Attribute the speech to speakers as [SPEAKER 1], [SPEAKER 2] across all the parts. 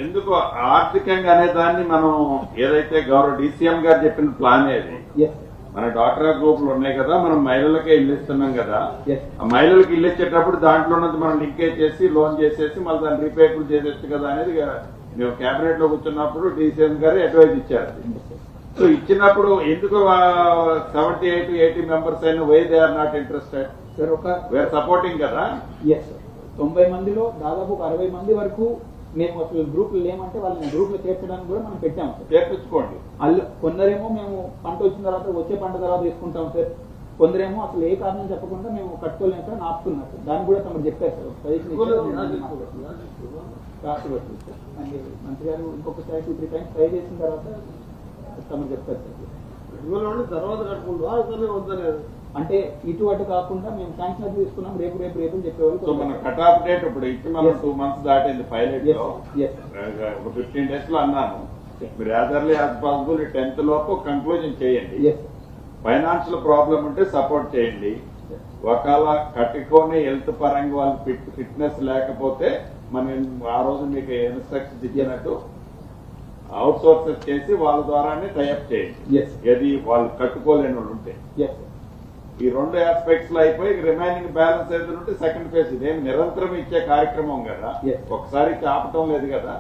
[SPEAKER 1] ఎందుకు ఆర్థికంగా అనే దాన్ని మనం ఏదైతే గౌరవ DCM గారు చెప్పిన ప్లాన్ ఏది మన డాక్టర్ గ్రూపులు ఉన్నాయి కదా, మనం మహిళలకే ఇల్లు ఇస్తున్నాం కదా, ఆ మహిళలకు ఇల్లు ఇచ్చేటప్పుడు దాంట్లో ఉన్నది మనం లింకేజ్ చేసి లోన్ చేసేసి మళ్ళీ దాన్ని రీపేబుల్ చేసేచ్చు కదా అనేది మేము కేబినెట్ లో కూర్చున్నప్పుడు DCM గారు అడ్వైజ్ ఇచ్చారు. సో ఇచ్చినప్పుడు ఎందుకు 78-80 మెంబర్స్ అయినా why they are not interested
[SPEAKER 2] sir?
[SPEAKER 1] We're supporting కదా.
[SPEAKER 2] 90 మందిలో దాదాపు 60 మంది వరకు మేము అసలు గ్రూప్ లేమంటే వాళ్ళని గ్రూప్ లో చేర్చడానికి కూడా మనం పెట్టాము సార్.
[SPEAKER 1] చేర్పించుకోండి.
[SPEAKER 2] వాళ్ళు కొందరేమో మేము పంట వచ్చిన తర్వాత వచ్చే పంట తర్వాత తీసుకుంటాం సార్, కొందరేమో అసలు ఏ కారణం చెప్పకుండా మేము కట్టుకోలేము సార్ ఆపుతున్నారు సార్. దాన్ని కూడా తమరు చెప్పారు సార్. రాష్ట్రపతి సార్ మంత్రి గారు ఇంకొకసారి 2-3 టైమ్స్ ట్రై చేసిన తర్వాత తమరు చెప్తారు సార్.
[SPEAKER 3] తర్వాత కట్టుకుంటా
[SPEAKER 2] అంటే ఇటు అటు కాకుండా మేము శాంక్షన్ తీసుకున్నాం, రేపు చెప్పేవాళ్ళు.
[SPEAKER 1] సో మన కట్ ఆఫ్ డేట్ ఇప్పుడు ఇచ్చి మనం 2 months దాటింది పైలట్ లో. 15 days లో అన్నాను, మీరు యాజర్లీ యాజ్ పాసిబుల్ 10th లోపు కంక్లూజన్ చేయండి. ఫైనాన్షియల్ ప్రాబ్లం ఉంటే సపోర్ట్ చేయండి. ఒకవేళ కట్టుకొని హెల్త్ పరంగా వాళ్ళు ఫిట్నెస్ లేకపోతే మనం ఆ రోజు మీకు ఇన్స్ట్రక్షన్స్ ఇచ్చినట్టు అవుట్ సోర్సెస్ చేసి వాళ్ళ ద్వారానే టైఅప్ చేయండి. ఏది వాళ్ళు కట్టుకోలేని వాళ్ళు ఉంటే. ఈ 2 ఆస్పెక్ట్స్ లో అయిపోయి రిమైనింగ్ బ్యాలెన్స్ ఏదైనా ఉంటే సెకండ్ ఫేజ్. ఇదేమి నిరంతరం ఇచ్చే కార్యక్రమం కదా, ఒకసారి ఆపటం లేదు కదా.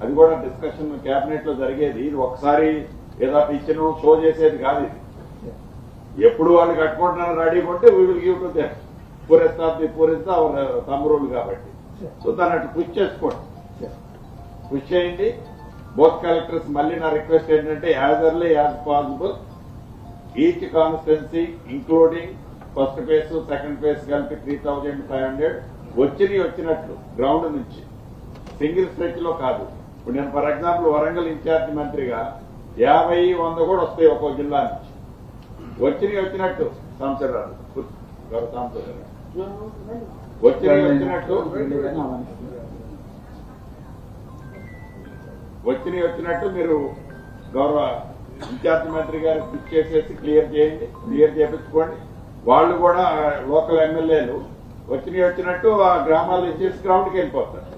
[SPEAKER 1] అది కూడా డిస్కషన్ కేబినెట్ లో జరిగేది. ఇది ఒకసారి ఏదో ఇచ్చిన షో చేసేది కాదు. ఇది ఎప్పుడు వాళ్ళు కట్టుకుంటున్నారు రెడీగా ఉంటే we will give to them పూరిస్తా అవర్ తమ్ రూల్ కాబట్టి. సో దాన్ని అటు పుష్ చేసుకోండి, పుష్ చేయండి. బోత్ కలెక్టర్స్ మళ్ళీ నా రిక్వెస్ట్ ఏంటంటే as early as possible each constituency including first phase second phase కలిపి 3,500 వచ్చినట్లు గ్రౌండ్ నుంచి, సింగిల్ స్ట్రెచ్ లో కాదు. ఇప్పుడు నేను ఫర్ ఎగ్జాంపుల్ వరంగల్ ఇన్ఛార్జి మంత్రిగా 50-100 కూడా వస్తాయి ఒక్కో జిల్లా నుంచి. వచ్చినట్టు సాంసరాలు వచ్చినట్టు మీరు గౌరవ ఇన్ఛార్జి మంత్రి గారు పిక్ చేసేసి క్లియర్ చేయించుకోండి. వాళ్ళు కూడా లోకల్ ఎమ్మెల్యేలు వచ్చినట్టు ఆ గ్రామాల్లో ఇచ్చేసి గ్రౌండ్కి వెళ్ళిపోతారు.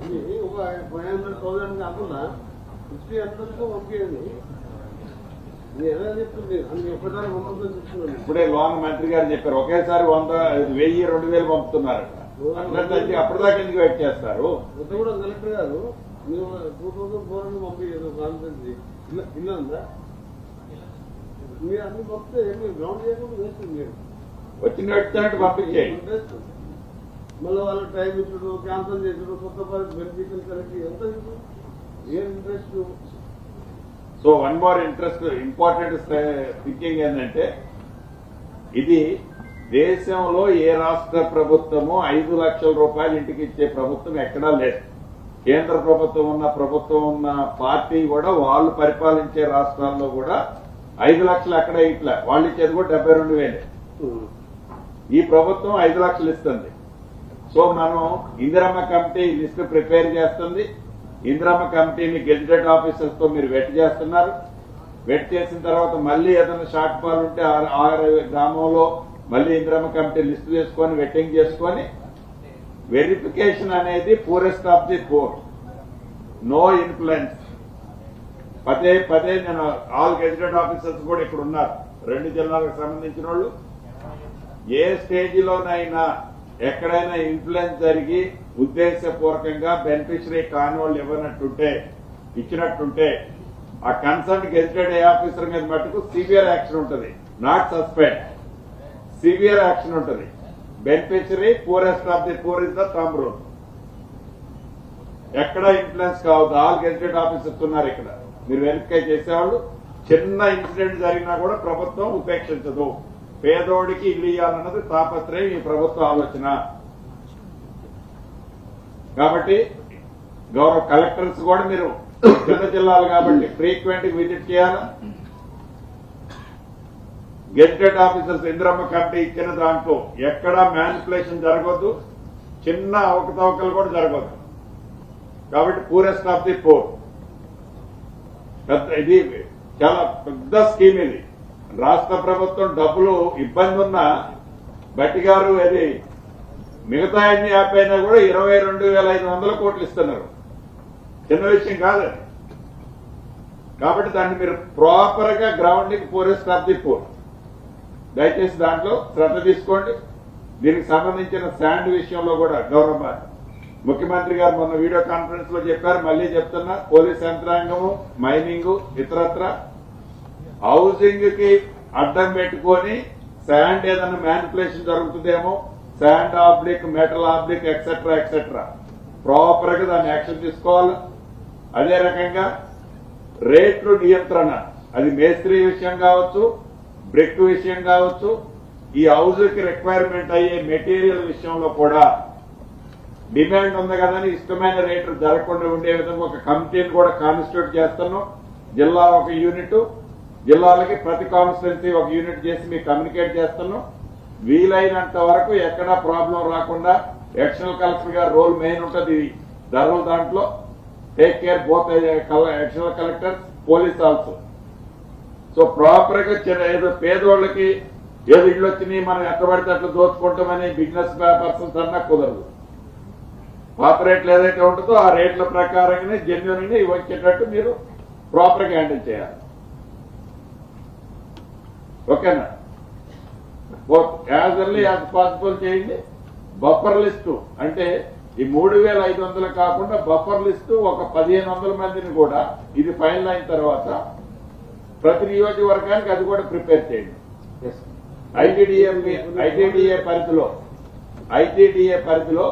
[SPEAKER 1] ఇప్పుడే లోన్ మంత్రి గారు చెప్పారు ఒకేసారి 100,000-2,000 పంపుతున్నారట. అట్లంటే అప్పటిదాకా ఎందుకు వెయిట్ చేస్తారు?
[SPEAKER 3] కలెక్టర్ గారు 2,400 పంపించారు కాన్ఫరెన్స్ ఇల్లు ఉందా? మీరు అన్ని పంపితే గ్రౌండ్ చేయకుండా వేస్తుంది. మీరు
[SPEAKER 1] వచ్చినట్టు పంపించేయండి.
[SPEAKER 3] మళ్ళీ వాళ్ళ టైం ఇచ్చుడు, క్యాన్సల్ చేసుడు, కొత్త బెనిఫిషియల్ కలెక్ట్ ఎంత ఏం interest.
[SPEAKER 1] So one more important thinking ఏంటంటే, ఇది దేశంలో ఏ రాష్ట్ర ప్రభుత్వమో 5 లక్షల రూపాయలు ఇంటికి ఇచ్చే ప్రభుత్వం ఎక్కడా లేదు. కేంద్ర ప్రభుత్వం ఉన్న పార్టీ కూడా వాళ్ళు పరిపాలించే రాష్ట్రాల్లో కూడా 5 లక్షలు ఎక్కడ ఇట్లా వాళ్ళు ఇచ్చేది కూడా 72,000. ఈ ప్రభుత్వం 5 లక్షలు ఇస్తుంది. సో మనం ఇందిరమ్మ కమిటీ లిస్టు ప్రిపేర్ చేస్తుంది. ఇందిరమ్మ కమిటీని గెజిటెడ్ ఆఫీసర్స్ తో మీరు వెట్ చేస్తున్నారు. వెట్ చేసిన తర్వాత మళ్ళీ ఏదైనా షార్ట్ ఫాల్ ఉంటే ఆ గ్రామంలో మళ్ళీ ఇందిరమ్మ కమిటీ లిస్టు చేసుకొని వెట్టింగ్ చేసుకొని వెరిఫికేషన్ అనేది poorest of the poor, no influence. పదే నేను ఆల్ గెజిటెడ్ ఆఫీసర్స్ కూడా ఇక్కడ ఉన్నారు, 2 జిల్లాలకు సంబంధించిన వాళ్ళు. ఏ స్టేజిలోనైనా ఎక్కడైనా ఇన్ఫ్లుయెన్స్ జరిగి ఉద్దేశపూర్వకంగా బెనిఫిషరీ కాని వాళ్ళు ఇచ్చినట్టుంటే ఆ కన్సర్న్ గెజిటెడ్ ఆఫీసర్ మీద మటుకు సివియర్ యాక్షన్ ఉంటుంది. నాట్ సస్పెండ్, సివియర్ యాక్షన్ ఉంటుంది. Beneficiary poorest of the poor is the thumb rule. ఎక్కడ ఇన్ఫ్లుయెన్స్ కావద్దు. ఆల్ గెజిటెడ్ ఆఫీసర్స్ ఉన్నారు ఇక్కడ, మీరు వెరిఫై చేసేవాళ్ళు. చిన్న ఇన్సిడెంట్ జరిగినా కూడా ప్రభుత్వం ఉపేక్షించదు. పేదోడికి ఇల్లు ఇవ్వాలన్నది తాపత్రయం ఈ ప్రభుత్వ ఆలోచన. కాబట్టి గౌరవ కలెక్టర్స్ కూడా మీరు చిన్న జిల్లాలు కాబట్టి ఫ్రీక్వెంట్ విజిట్ చేయాలి. గెజిటెడ్ ఆఫీసర్స్ ఇందిరమ్మ కమిటీ ఇచ్చిన దాంట్లో ఎక్కడా మ్యానిపులేషన్ జరగొద్దు, చిన్న అవకతవకలు కూడా జరగొద్దు. కాబట్టి పూరెస్ట్ ఆఫ్ ది పూర్ ఇది చాలా పెద్ద స్కీమ్. ఇది రాష్ట్ర ప్రభుత్వం డబ్బులు ఇబ్బంది ఉన్న బట్టి గారు అది మిగతా అన్ని ఆపైనా కూడా 22,500 కోట్లు ఇస్తున్నారు. చిన్న విషయం కాదు అది. కాబట్టి దాన్ని మీరు ప్రాపర్ గా grounding poorest of the poor, దయచేసి దాంట్లో శ్రద్ధ తీసుకోండి. దీనికి సంబంధించిన శాండ్ విషయంలో కూడా గౌరవ ముఖ్యమంత్రి గారు మొన్న వీడియో కాన్ఫరెన్స్ లో చెప్పారు, మళ్లీ చెప్తున్నా, పోలీస్ యంత్రాంగము, మైనింగ్, ఇతరత్ర హౌసింగ్ కి అడ్డం పెట్టుకొని శాండ్ ఏదైనా మ్యానిపులేషన్ జరుగుతుందేమో, sand oblique, metal oblique etcetera etcetera proper గా దాన్ని యాక్షన్ తీసుకోవాలి. అదే రకంగా రేట్లు నియంత్రణ, అది మేస్త్రి విషయం కావచ్చు, బ్రిక్ విషయం కావచ్చు, ఈ హౌస్ కి రిక్వైర్మెంట్ అయ్యే మెటీరియల్ విషయంలో కూడా డిమాండ్ ఉంది కదా అని ఇష్టమైన రేట్లు జరగకుండా ఉండే విధంగా ఒక కమిటీని కూడా కాన్స్టిట్యూట్ చేస్తున్నాం. జిల్లా ఒక యూనిట్, జిల్లాలకి ప్రతి కాన్స్టిట్యున్సీ ఒక యూనిట్ చేసి మీకు కమ్యూనికేట్ చేస్తున్నాం. వీలైనంత వరకు ఎక్కడా ప్రాబ్లం రాకుండా ఎడిషనల్ కలెక్టర్ గారు రోల్ మెయిన్ ఉంటుంది ధరల దాంట్లో. Take care both additional collectors, police also. So proper గా ఏదో పేదోళ్ళకి ఏదో ఇళ్ళు వచ్చినాయి మనం ఎట్లా పడితే అట్లా దోచుకుంటామని బిజినెస్ పర్సన్స్ అన్నా కుదరదు. పాత రేట్లు ఏదైతే ఉంటుందో ఆ రేట్ల ప్రకారంగానే జెన్యున్ గా ఇవి వచ్చేటట్టు మీరు ప్రాపర్ గా హ్యాండిల్ చేయాలి. ఓకేనా? యాజ్ ఎర్లీ యాజ్ పాసిబుల్ చేయండి. బఫర్ లిస్టు అంటే ఈ 3,500 కాకుండా బఫర్ లిస్టు ఒక 1,500 మందిని కూడా ఇది ఫైనల్ అయిన తర్వాత ప్రతి నియోజకవర్గానికి అది కూడా ప్రిపేర్ చేయండి. ఐటీడీఏ పరిధిలో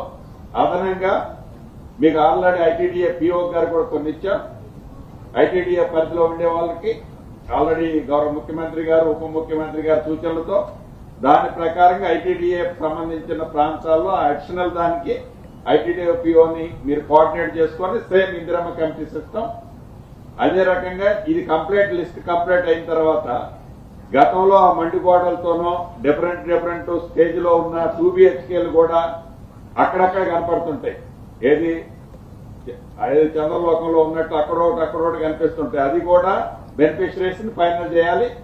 [SPEAKER 1] అదనంగా మీకు ఆల్రెడీ ఐటీడీఏ పిఓ గారు కూడా కొన్ని ఇచ్చాం. ఐటీడీఏ పరిధిలో ఉండే వాళ్ళకి ఆల్రెడీ గౌరవ ముఖ్యమంత్రి గారు, ఉప ముఖ్యమంత్రి గారి సూచనలతో దాని ప్రకారంగా ఐటీడీఏ సంబంధించిన ప్రాంతాల్లో అడిషనల్ దానికి ఐటీడీఏ పిఓని మీరు కోఆర్డినేట్ చేసుకొని సేమ్ ఇందిరమ్మ కమిటీ సిస్టమ్. అదే రకంగా ఇది లిస్ట్ కంప్లీట్ అయిన తర్వాత గతంలో ఆ మండిగోడలతోనో డిఫరెంట్ స్టేజ్ లో ఉన్న 2 BHKలు కూడా అక్కడక్కడ కనపడుతుంటాయి. ఏది చంద్రలోకంలో ఉన్నట్టు అక్కడోటి కనిపిస్తుంటాయి. అది కూడా బెనిఫిషరీస్ ని ఫైనల్ చేయాలి.